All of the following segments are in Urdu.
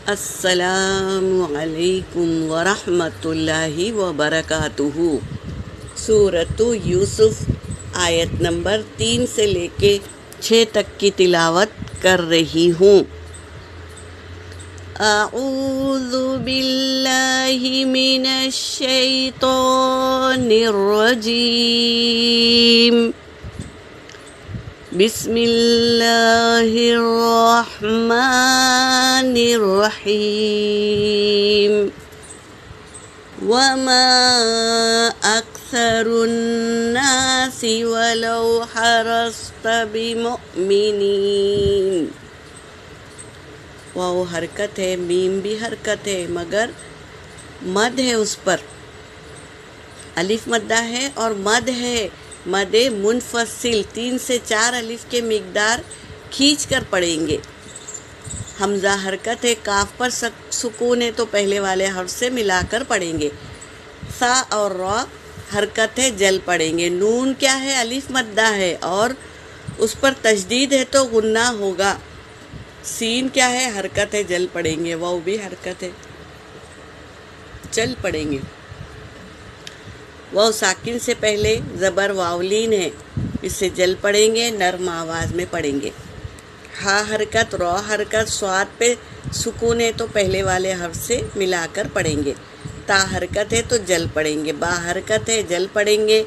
السلام علیکم ورحمۃ اللہ وبرکاتہ۔ سورۃ یوسف آیت نمبر 3 سے لے کے 6 تک کی تلاوت کر رہی ہوں۔ اعوذ باللہ من الشیطان الرجیم، بسم اللہ الرحمن الرحیم۔ وما اکثر الناس ولو حرصت بمؤمنین۔ واو حرکت ہے، میم بھی حرکت ہے، مگر مد ہے اس پر، الف مدہ ہے اور مد ہے، مد منفصل 3 سے 4 الف کے مقدار کھینچ کر پڑھیں گے۔ حمزہ حرکت ہے، کاف پر سکون ہے تو پہلے والے حرف سے ملا کر پڑھیں گے۔ سا اور را حرکت ہے، جل پڑھیں گے۔ نون کیا ہے؟ الف مدہ ہے اور اس پر تشدید ہے تو غنہ ہوگا۔ سین کیا ہے؟ حرکت ہے، جل پڑھیں گے۔ واو بھی حرکت ہے، چل پڑھیں گے۔ واو ساکن سے پہلے زبر واولین ہے، اس سے جل پڑھیں گے، نرم آواز میں پڑھیں گے۔ ہا حرکت، را حرکت، صاد پہ سکون ہے تو پہلے والے حرف سے ملا کر پڑھیں گے۔ تا حرکت ہے تو جل پڑھیں گے، با حرکت ہے، جل پڑھیں گے۔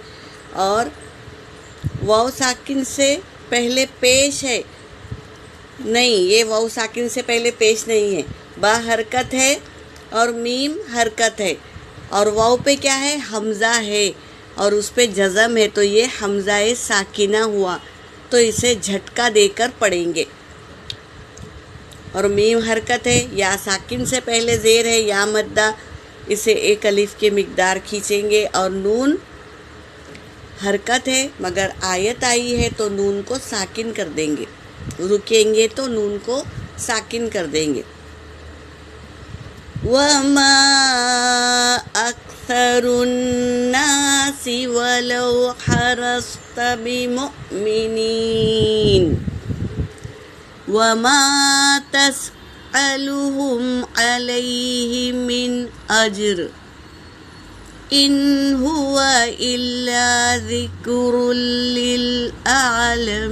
اور واو ساکن سے پہلے پیش ہے، نہیں، یہ واو ساکن سے پہلے پیش نہیں ہے۔ با حرکت ہے اور میم حرکت ہے، اور واو پہ کیا ہے؟ حمزہ ہے اور اس پہ جزم ہے تو یہ حمزہ ساکنہ ہوا، تو اسے جھٹکا دے کر پڑھیں گے۔ اور میم حرکت ہے، یا ساکن سے پہلے زیر ہے، یا مدہ، اسے 1 الف کے مقدار کھینچیں گے۔ اور نون حرکت ہے مگر آیت آئی ہے تو نون کو ساکن کر دیں گے، رکیں گے تو نون کو ساکن کر دیں گے۔ وَمَا أَكْثَرُ النَّاسِ وَلَوْ حَرَصْتَ بِمُؤْمِنِينَ وَمَا تَسْأَلُهُمْ عَلَيْهِ مِنْ أَجْرٍ إِنْ هُوَ إِلَّا ذِكْرٌ لِلْعَالَمِينَ۔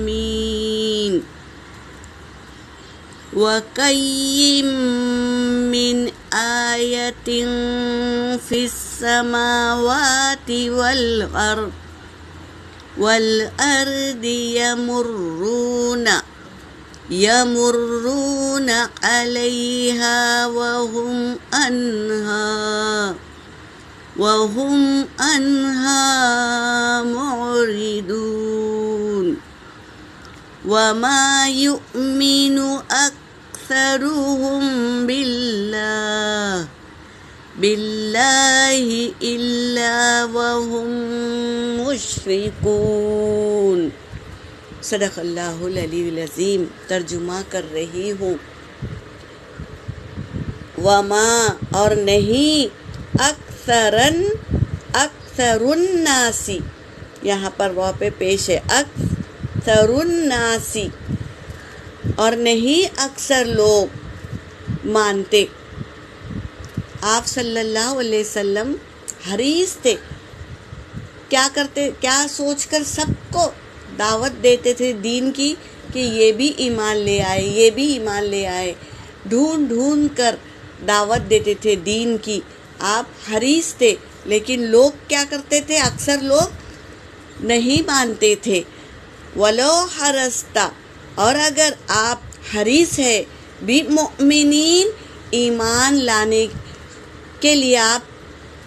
وَكَأَيٍّن مِّنْ آيَةٍ فِي السَّمَاوَاتِ وَالْأَرْضِ يَمُرُّونَ عَلَيْهَا وَهُمْ عَنْهَا مُعْرِضُونَ۔ وَمَا يُؤْمِنُ أَكْثَرُهُم بِاللَّهِ إِلَّا وَهُمْ مُشْرِكُونَ۔ صدق اللہ العلی العظیم۔ ترجمہ کر رہی ہوں۔ وما اور نہیں، اکثر الناسی، یہاں پر واو پہ پیش ہے، اکثر الناسی، اور نہیں اکثر لوگ مانتے۔ آپ صلی اللہ علیہ وسلم حریص تھے، کیا کرتے، کیا سوچ کر سب کو دعوت دیتے تھے دین کی کہ یہ بھی ایمان لے آئے، یہ بھی ایمان لے آئے، ڈھونڈ ڈھونڈ کر دعوت دیتے تھے دین کی۔ آپ حریص تھے، لیکن لوگ کیا کرتے تھے؟ اکثر لوگ نہیں مانتے تھے۔ ولو حرصتا، اور اگر آپ حریص ہے، بمؤمنین، ایمان لانے کے لیے آپ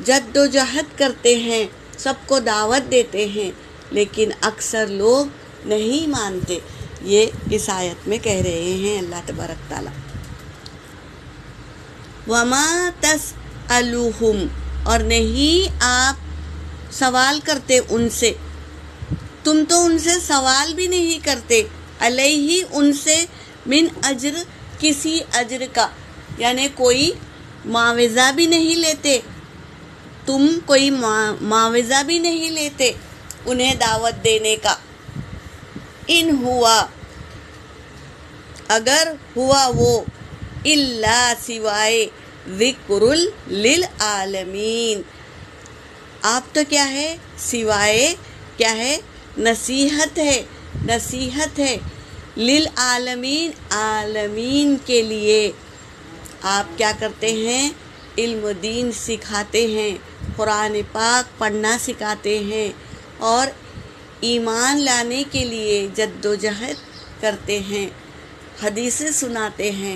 جد و جہد کرتے ہیں، سب کو دعوت دیتے ہیں، لیکن اکثر لوگ نہیں مانتے۔ یہ اس آیت میں کہہ رہے ہیں اللہ تبارک تعالیٰ۔ وما تسألُهُم، اور نہیں آپ سوال کرتے ان سے، تم تو ان سے سوال بھی نہیں کرتے، علیہ ان سے، من اجر، کسی اجر کا، یعنی کوئی معاوضہ بھی نہیں لیتے، تم کوئی معاوضہ بھی نہیں لیتے انہیں دعوت دینے کا۔ ان ہوا، اگر ہوا وہ الا سوائے ذکر للعالمین. آپ تو کیا ہے؟ سوائے کیا ہے؟ نصیحت ہے، نصیحت ہے للعالمین، عالمین کے لیے. آپ کیا کرتے ہیں؟ علم و دین سکھاتے ہیں، قرآن پاک پڑھنا سکھاتے ہیں اور ایمان لانے کے لیے جد و جہد کرتے ہیں، حدیثیں سناتے ہیں،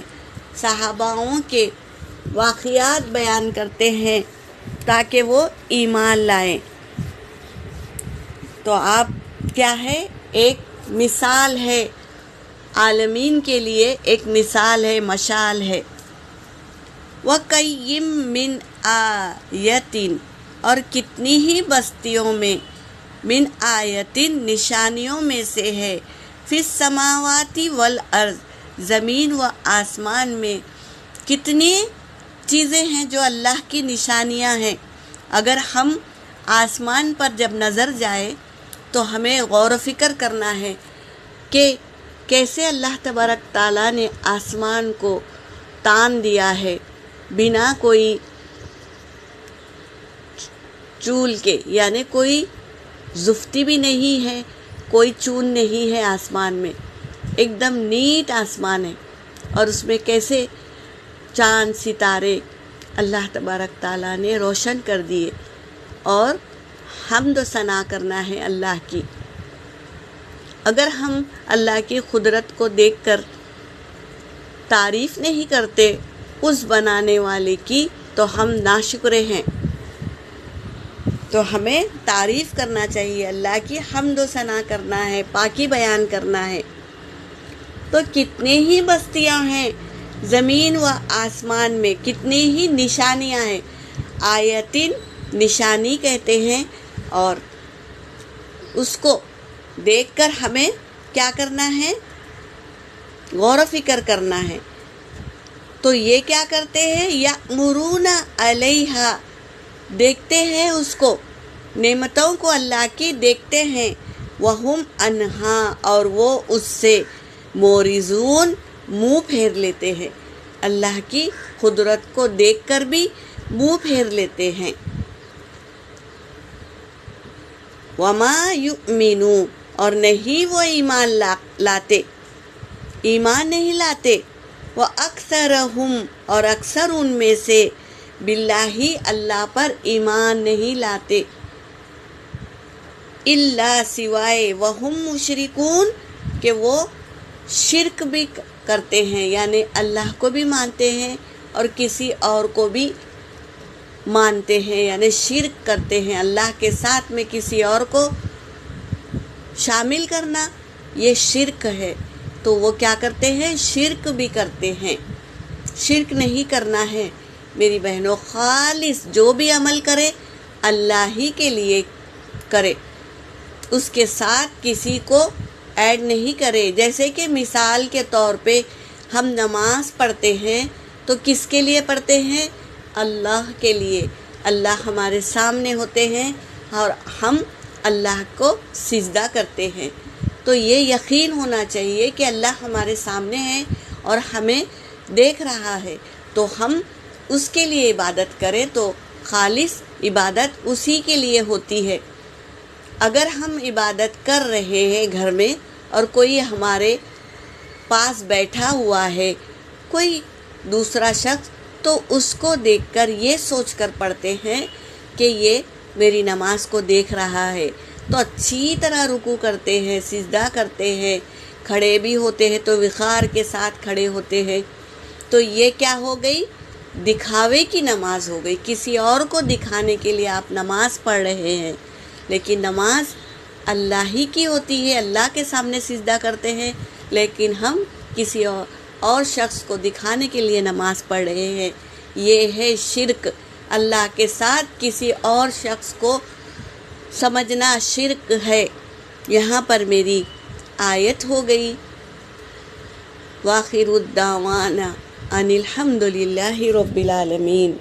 صحاباؤں کے واقعات بیان کرتے ہیں تاکہ وہ ایمان لائیں. تو آپ کیا ہے؟ ایک مثال ہے، عالمین کے لیے ایک مثال ہے، مشال ہے. وَقَيِّم مِّنْ آیَةٍ، اور کتنی ہی بستیوں میں، من آیتن نشانیوں میں سے ہے، فی السماوات والارض زمین و آسمان میں کتنی چیزیں ہیں جو اللہ کی نشانیاں ہیں. اگر ہم آسمان پر جب نظر جائے تو ہمیں غور و فکر کرنا ہے کہ کیسے اللہ تبارک تعالیٰ نے آسمان کو تان دیا ہے بنا کوئی چول کے، یعنی کوئی زفتی بھی نہیں ہے، کوئی چون نہیں ہے آسمان میں، ایک دم نیٹ آسمان ہے. اور اس میں کیسے چاند ستارے اللہ تبارک تعالیٰ نے روشن کر دیے. اور حمد و ثنا کرنا ہے اللہ کی. اگر ہم اللہ کی قدرت کو دیکھ کر تعریف نہیں کرتے اس بنانے والے کی تو ہم ناشکرے ہیں. تو ہمیں تعریف کرنا چاہیے، اللہ کی حمد و ثنا کرنا ہے، پاکی بیان کرنا ہے. تو کتنے ہی بستیاں ہیں زمین و آسمان میں، کتنی ہی نشانیاں ہیں. آیتن نشانی کہتے ہیں، اور اس کو دیکھ کر ہمیں کیا کرنا ہے؟ غور و فکر کرنا ہے. تو یہ کیا کرتے ہیں؟ یأمرون علیہا، دیکھتے ہیں اس کو، نعمتوں کو اللہ کی دیکھتے ہیں. وہم عنہا، اور وہ اس سے مورزون، منہ پھیر لیتے ہیں. اللہ کی قدرت کو دیکھ کر بھی منہ پھیر لیتے ہیں. وما یؤمنون، اور نہیں وہ ایمان لاتے، ایمان نہیں لاتے. وَأَكْثَرَهُمْ، اور اکثر ان میں سے، باللہ اللہ پر ایمان نہیں لاتے. الا سوائے وہم مشرکون، کہ وہ شرک بھی کرتے ہیں، یعنی اللہ کو بھی مانتے ہیں اور کسی اور کو بھی مانتے ہیں، یعنی شرک کرتے ہیں. اللہ کے ساتھ میں کسی اور کو شامل کرنا یہ شرک ہے. تو وہ کیا کرتے ہیں؟ شرک بھی کرتے ہیں. شرک نہیں کرنا ہے میری بہنوں. خالص جو بھی عمل کرے اللہ ہی کے لیے کرے، اس کے ساتھ کسی کو ایڈ نہیں کرے. جیسے کہ مثال کے طور پہ ہم نماز پڑھتے ہیں تو کس کے لیے پڑھتے ہیں؟ اللہ کے لیے. اللہ ہمارے سامنے ہوتے ہیں اور ہم اللہ کو سجدہ کرتے ہیں. تو یہ یقین ہونا چاہیے کہ اللہ ہمارے سامنے ہے اور ہمیں دیکھ رہا ہے، تو ہم اس کے لیے عبادت کریں تو خالص عبادت اسی کے لیے ہوتی ہے. اگر ہم عبادت کر رہے ہیں گھر میں اور کوئی ہمارے پاس بیٹھا ہوا ہے، کوئی دوسرا شخص، تو اس کو دیکھ کر یہ سوچ کر پڑھتے ہیں کہ یہ میری نماز کو دیکھ رہا ہے، تو اچھی طرح رکوع کرتے ہیں، سجدہ کرتے ہیں، کھڑے بھی ہوتے ہیں تو وقار کے ساتھ کھڑے ہوتے ہیں. تو یہ کیا ہو گئی؟ دکھاوے کی نماز ہو گئی. کسی اور کو دکھانے کے لیے آپ نماز پڑھ رہے ہیں، لیکن نماز اللہ ہی کی ہوتی ہے. اللہ کے سامنے سجدہ کرتے ہیں، لیکن ہم کسی اور شخص کو دکھانے کے لیے نماز پڑھ رہے ہیں. یہ ہے شرک. اللہ کے ساتھ کسی اور شخص کو سمجھنا شرک ہے. یہاں پر میری آیت ہو گئی. وآخر الدعوانا ان الحمد للہ رب العالمین.